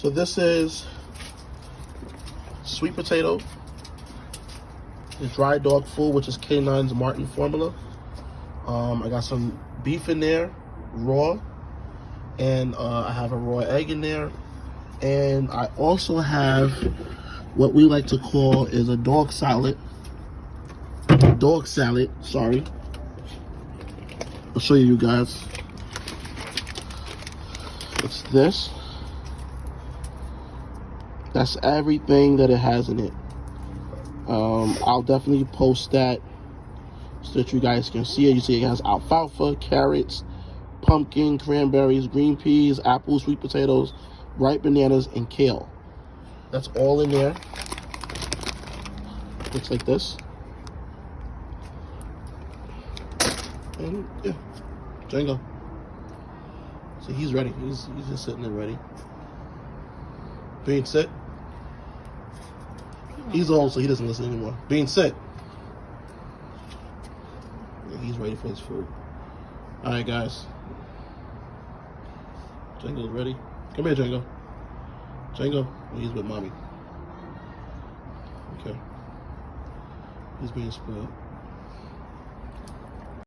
So this is sweet potato, the dry dog food, which is K9's Martin formula. I got some beef in there, raw, and I have a raw egg in there. And I also have what we like to call is a dog salad. Dog salad, sorry. I'll show you guys. It's this. That's everything that it has in it. I'll definitely post that so that you guys can see it. You see it has alfalfa, carrots, pumpkin, cranberries, green peas, apples, sweet potatoes, ripe bananas, and kale. That's all in there. Looks like this. And yeah, Django. So he's ready. He's just sitting there ready. Bean, sit. He's old, so he doesn't listen anymore. Bean, sit. Yeah, he's ready for his food. All right, guys. Django's ready. Come here, Django. Django, he's with mommy. Okay. He's being spoiled.